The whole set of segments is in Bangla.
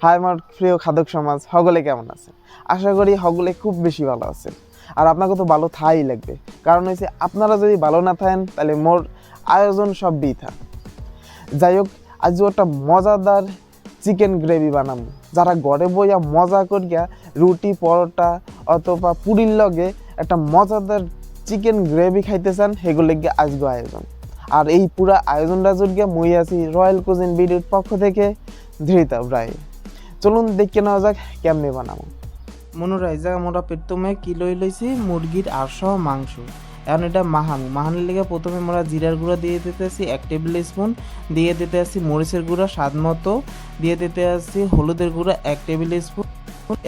হাই আমার প্রিয় খাদক সমাজ, সকলে কেমন আছে? আশা করি সকলে খুব বেশি ভালো আছে। আর আপনাকে তো ভালো থাই লাগবে, কারণ হচ্ছে আপনারা যদি ভালো না থাকেন তাহলে মোর আয়োজন সব বৃথা। যাই হোক, আজ একটা মজাদার চিকেন গ্রেভি বানাবো, যারা ঘরে বইয়া মজা করিয়া রুটি পরোটা অথবা পুরির লগে একটা মজাদার চিকেন গ্রেভি খাইতে চান, সেগুলো গিয়ে আজকে আয়োজন। আর এই পুরা আয়োজনটা জুড়িয়ে মই আছি রয়্যাল কুজিন ভিডিওর পক্ষ থেকে ধৃতা রায়। চলুন দেখে নেওয়া যাক কেমনে বানাবো। মনুরা এই জায়গা মোরা প্রথমে কিলো লইছি মুরগির 800 মাংস। এখন এটা মাহানের লেগে প্রথমে মোরা জিরার গুঁড়া দিয়ে দিতে আসি 1 টেবিল স্পুন, দিয়ে দিতে আসি মরিচের গুঁড়া স্বাদ মতো, দিয়ে দিতে আসি হলুদের গুঁড়া 1 টেবিল স্পুন,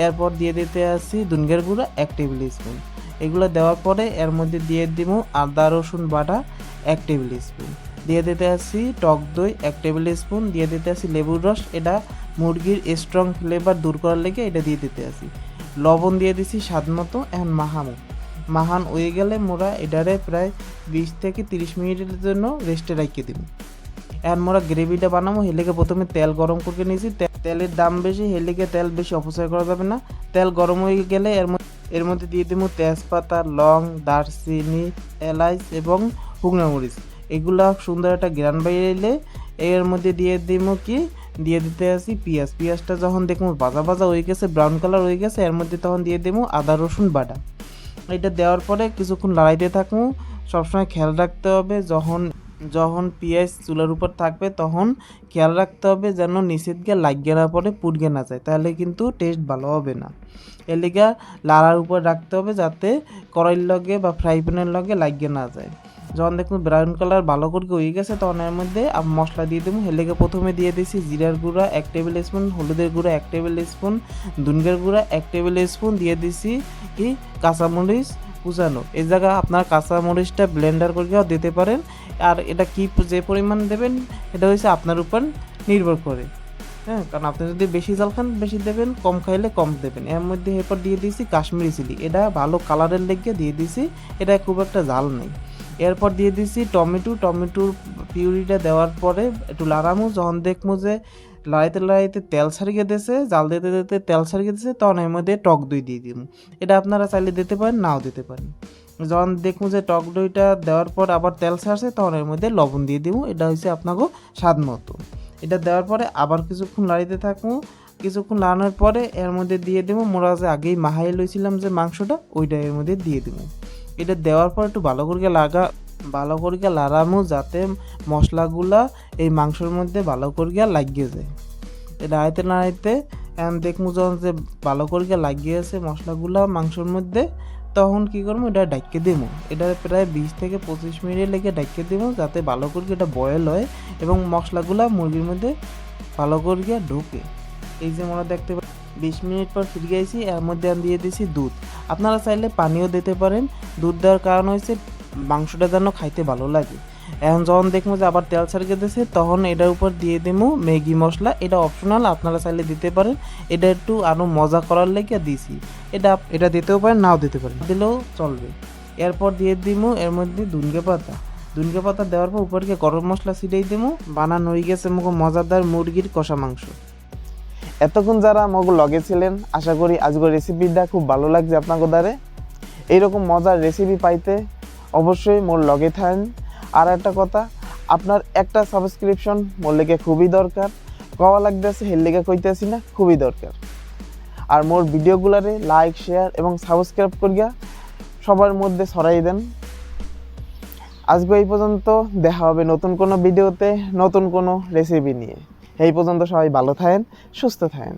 এরপর দিয়ে দিতে আসি ধনিয়ার গুঁড়া 1 টেবিল স্পুন। এগুলো দেওয়ার পরে এর মধ্যে দিয়ে দিব আদা রসুন বাটা 1 টেবিল স্পুন, দিয়ে দিতে আসি টক দই 1 টেবিল স্পুন, দিয়ে দিতে আসি লেবুর রস, এটা মুরগির স্ট্রং ফ্লেভার দূর করার লেগে এটা দিয়ে দিতে আসি। লবণ দিয়ে দিছি স্বাদ মতো। এখন মাহান হয়ে গেলে মোরা এটারে প্রায় 20 থেকে 30 মিনিটের জন্য রেস্টে রাখিয়ে দিব। এখন মোরা গ্রেভিটা বানাবো, হেলেকে প্রথমে তেল গরম করে নিয়েছি। তেলের দাম বেশি, হেলেকে তেল বেশি অপচয় করা যাবে না। তেল গরম হয়ে গেলে এর মধ্যে দিয়ে দিব তেজপাতা, লং, দারচিনি, এলাচ এবং শুকনো মরিচ। এগুলা সুন্দর একটা গ্রান বাইরে এলে এর মধ্যে দিয়ে দিতে আসি পেঁয়াজটা যখন দেখবো ভাজা হয়ে গেছে, ব্রাউন কালার হয়ে গেছে, এর মধ্যে তখন দিয়ে দেবো আদা রসুন বাটা। এটা দেওয়ার পরে কিছুক্ষণ লড়াইতে থাকবো। সবসময় খেয়াল রাখতে হবে যখন পেঁয়াজ চুলার উপর থাকবে তখন খেয়াল রাখতে হবে যেন নিচের গিয়ে লাগিয়ে না পড়ে, পুড়গে না যায়, তাহলে কিন্তু টেস্ট ভালো হবে না। এর লিগে লাড়ার উপর রাখতে হবে যাতে কড়াইয়ের লগে বা ফ্রাই প্যানের লগে লাগিয়ে না যায়। যখন দেখুন ব্রাউন কালার ভালো করে হয়ে গেছে তখন এর মধ্যে মশলা দিয়ে দেবো। হেলেকে প্রথমে দিয়ে দিয়েছি জিরার গুঁড়া 1 টেবিল স্পুন, হলুদের গুঁড়া 1 টেবিল স্পুন, ধনিয়ার গুঁড়া 1 টেবিল স্পুন, দিয়ে দিছি কি কাঁচামরিচ কুচানো। এই জায়গায় আপনার কাঁচামরিচটা ব্লেন্ডার করেও দিতে পারেন। আর এটা কি যে পরিমাণ দেবেন এটা হচ্ছে আপনার উপর নির্ভর করে, হ্যাঁ, কারণ আপনি যদি বেশি ঝাল খান বেশি দেবেন, কম খাইলে কম দেবেন। এর মধ্যে এরপর দিয়ে দিয়েছি কাশ্মীরি চিলি, এটা ভালো কালারের লেগে দিয়ে দিয়েছি, এটা খুব একটা ঝাল নেই। এরপর দিয়ে দিয়েছি টমেটোর পিউরিটা দেওয়ার পরে একটু লাড়ামু। যখন দেখবো যে লড়াইতে তেল ছাড়িয়ে দিয়েছে, জাল দিতে তেল ছাড়িয়ে দিয়েছে, তখন এর মধ্যে টক দই দিয়ে দিব। এটা আপনারা চাইলে দিতে পারেন, নাও দিতে পারেন। যখন দেখবো যে টক দইটা দেওয়ার পর আবার তেল ছাড়ছে তখন এর মধ্যে লবণ দিয়ে দিব। এটা হচ্ছে আপনাকে স্বাদ মতো। এটা দেওয়ার পরে আবার কিছুক্ষণ লাড়িতে থাকবো। কিছুক্ষণ লাড়ানোর পরে এর মধ্যে দিয়ে দেবো মোরা যে আগেই মাহাই লইছিলাম যে মাংসটা, ওইটা এর মধ্যে দিয়ে দেবো। এটা দেওয়ার পর একটু ভালো করে লাড়ামো যাতে মশলাগুলা এই মাংসের মধ্যে ভালো করে লাগিয়ে যায়। নাড়াইতে দেখবো যখন যে ভালো করে লাগিয়েছে মশলাগুলা মাংসের মধ্যে, তখন কি করবো এটা ঢাকিয়ে দেবো। এটা প্রায় 20 থেকে 25 মিনিট লেগে ঢাকিয়ে দেবো যাতে ভালো করে এটা বয়েল হয় এবং মশলাগুলা মুরগির মধ্যে ভালো করে ঢুকে। এই যে আমরা দেখতে পাই 20 মিনিট পর ফিরে গেছি। এর মধ্যে আমি দিয়ে দিয়েছি দুধ, আপনারা চাইলে পানিও দিতে পারেন। দুধ দেওয়ার কারণ হচ্ছে মাংসটা যেন খাইতে ভালো লাগে। এখন যখন দেখবো যে আবার তেল ছাড়িয়ে দিয়েছে তখন এটার উপর দিয়ে দেবো ম্যাগি মশলা, এটা অপশনাল, আপনারা চাইলে দিতে পারেন। এটা একটু আরও মজা করার লেগে দিয়েছি। এটা দিতেও পারেন, নাও দিতে পারেন, দিলেও চলবে। এরপর দিয়ে দিব এর মধ্যে ধনিয়া পাতা দেওয়ার পর উপরকে গরম মশলা ছিটিয়ে দেবো। বানানো হয়ে গেছে মজাদার মুরগির কষা মাংস। এতক্ষণ যারা মগ লগে ছিলেন, আশা করি আজকের রেসিপিটা খুব ভালো লাগছে আপনাদের দ্বারে। এইরকম মজার রেসিপি পাইতে অবশ্যই মোর লগে থাকেন। আর একটা কথা, আপনার একটা সাবস্ক্রিপশন মোর লেগে খুবই দরকার। কওয়া লাগতেছে হের লেগে কইতেছি না, খুবই দরকার। আর মোর ভিডিওগুলারে লাইক, শেয়ার এবং সাবস্ক্রাইব করিয়া সবার মধ্যে ছড়াই দেন। আজকে এই পর্যন্ত, দেখা হবে নতুন কোনো ভিডিওতে নতুন কোনো রেসিপি নিয়ে। এই পর্যন্ত সবাই ভালো থাকেন, সুস্থ থাকেন।